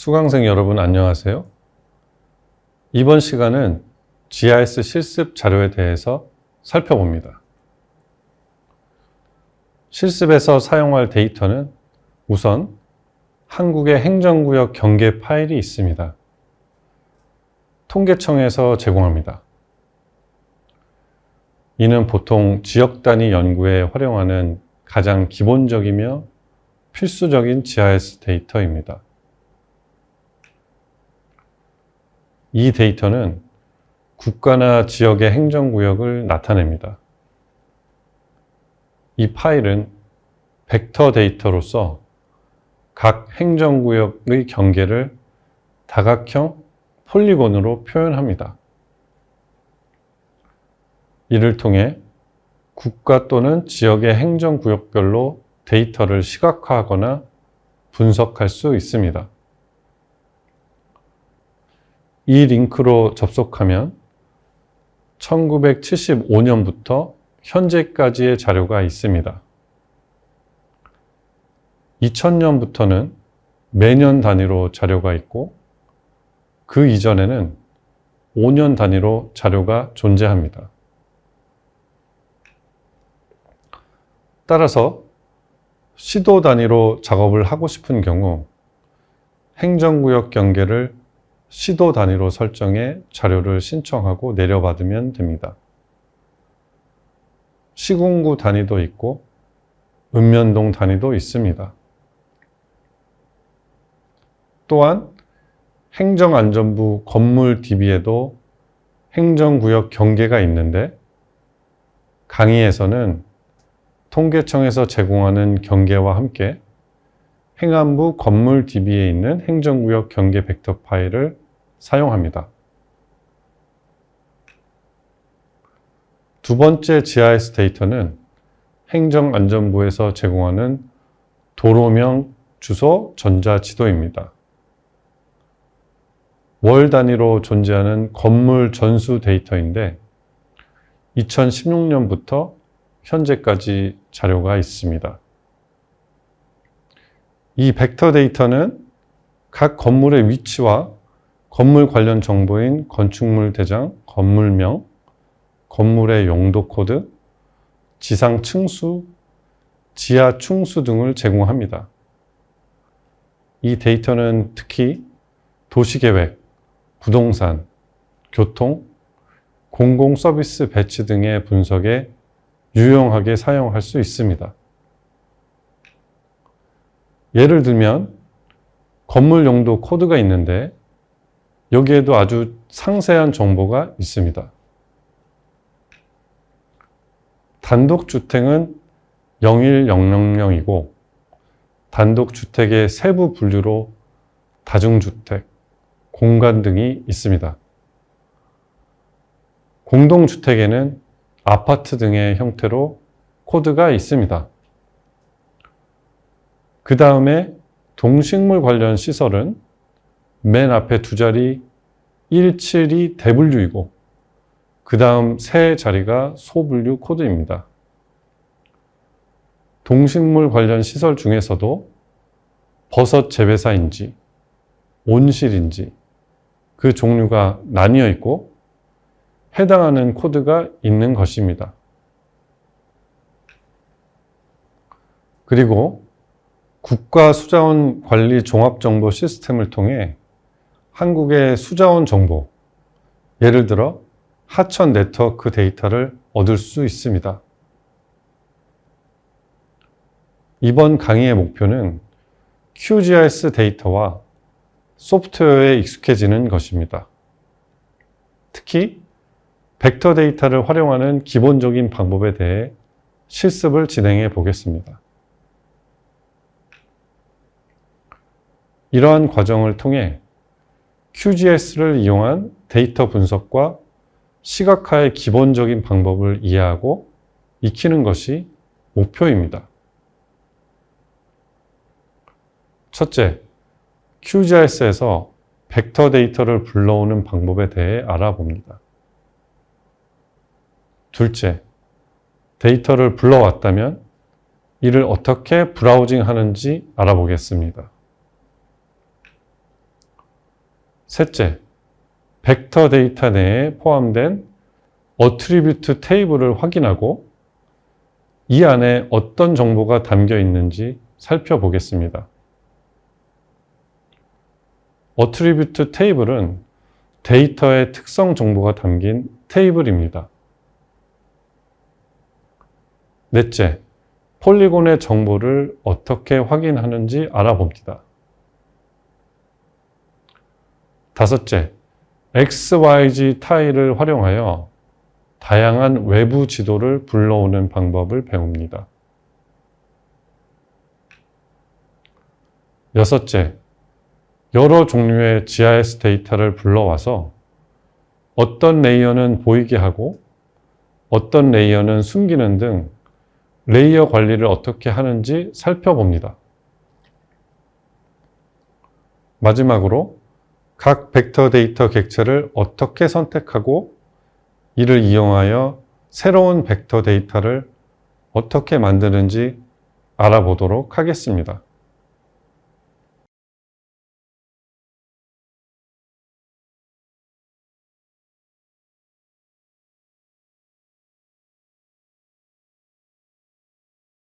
수강생 여러분 안녕하세요. 이번 시간은 GIS 실습 자료에 대해서 살펴봅니다. 실습에서 사용할 데이터는 우선 한국의 행정구역 경계 파일이 있습니다. 통계청에서 제공합니다. 이는 보통 지역 단위 연구에 활용하는 가장 기본적이며 필수적인 GIS 데이터입니다. 이 데이터는 국가나 지역의 행정구역을 나타냅니다. 이 파일은 벡터 데이터로서 각 행정구역의 경계를 다각형 폴리곤으로 표현합니다. 이를 통해 국가 또는 지역의 행정구역별로 데이터를 시각화하거나 분석할 수 있습니다. 이 링크로 접속하면 1975년부터 현재까지의 자료가 있습니다. 2000년부터는 매년 단위로 자료가 있고 그 이전에는 5년 단위로 자료가 존재합니다. 따라서 시도 단위로 작업을 하고 싶은 경우 행정구역 경계를 시도 단위로 설정해 자료를 신청하고 내려받으면 됩니다. 시군구 단위도 있고 읍면동 단위도 있습니다. 또한 행정안전부 건물 DB에도 행정구역 경계가 있는데 강의에서는 통계청에서 제공하는 경계와 함께 행안부 건물 DB에 있는 행정구역 경계 벡터 파일을 사용합니다. 두 번째 GIS 데이터는 행정안전부에서 제공하는 도로명 주소 전자지도입니다. 월 단위로 존재하는 건물 전수 데이터인데 2016년부터 현재까지 자료가 있습니다. 이 벡터 데이터는 각 건물의 위치와 건물 관련 정보인 건축물 대장, 건물명, 건물의 용도 코드, 지상 층수, 지하 충수 등을 제공합니다. 이 데이터는 특히 도시계획, 부동산, 교통, 공공 서비스 배치 등의 분석에 유용하게 사용할 수 있습니다. 예를 들면 건물 용도 코드가 있는데 여기에도 아주 상세한 정보가 있습니다. 단독주택은 01000이고 단독주택의 세부 분류로 다중주택, 공간 등이 있습니다. 공동주택에는 아파트 등의 형태로 코드가 있습니다. 그 다음에 동식물 관련 시설은 맨 앞에 두 자리 172W이고 그 다음 세 자리가 소분류 코드입니다. 동식물 관련 시설 중에서도 버섯 재배사인지 온실인지 그 종류가 나뉘어 있고 해당하는 코드가 있는 것입니다. 그리고 국가수자원 관리 종합정보 시스템을 통해 한국의 수자원 정보, 예를 들어 하천 네트워크 데이터를 얻을 수 있습니다. 이번 강의의 목표는 QGIS 데이터와 소프트웨어에 익숙해지는 것입니다. 특히 벡터 데이터를 활용하는 기본적인 방법에 대해 실습을 진행해 보겠습니다. 이러한 과정을 통해 QGIS를 이용한 데이터 분석과 시각화의 기본적인 방법을 이해하고 익히는 것이 목표입니다. 첫째, QGIS에서 벡터 데이터를 불러오는 방법에 대해 알아봅니다. 둘째, 데이터를 불러왔다면 이를 어떻게 브라우징 하는지 알아보겠습니다. 셋째, 벡터 데이터 내에 포함된 어트리뷰트 테이블을 확인하고 이 안에 어떤 정보가 담겨 있는지 살펴보겠습니다. 어트리뷰트 테이블은 데이터의 특성 정보가 담긴 테이블입니다. 넷째, 폴리곤의 정보를 어떻게 확인하는지 알아봅니다. 다섯째, XYZ 타일을 활용하여 다양한 외부 지도를 불러오는 방법을 배웁니다. 여섯째, 여러 종류의 GIS 데이터를 불러와서 어떤 레이어는 보이게 하고 어떤 레이어는 숨기는 등 레이어 관리를 어떻게 하는지 살펴봅니다. 마지막으로 각 벡터 데이터 객체를 어떻게 선택하고 이를 이용하여 새로운 벡터 데이터를 어떻게 만드는지 알아보도록 하겠습니다.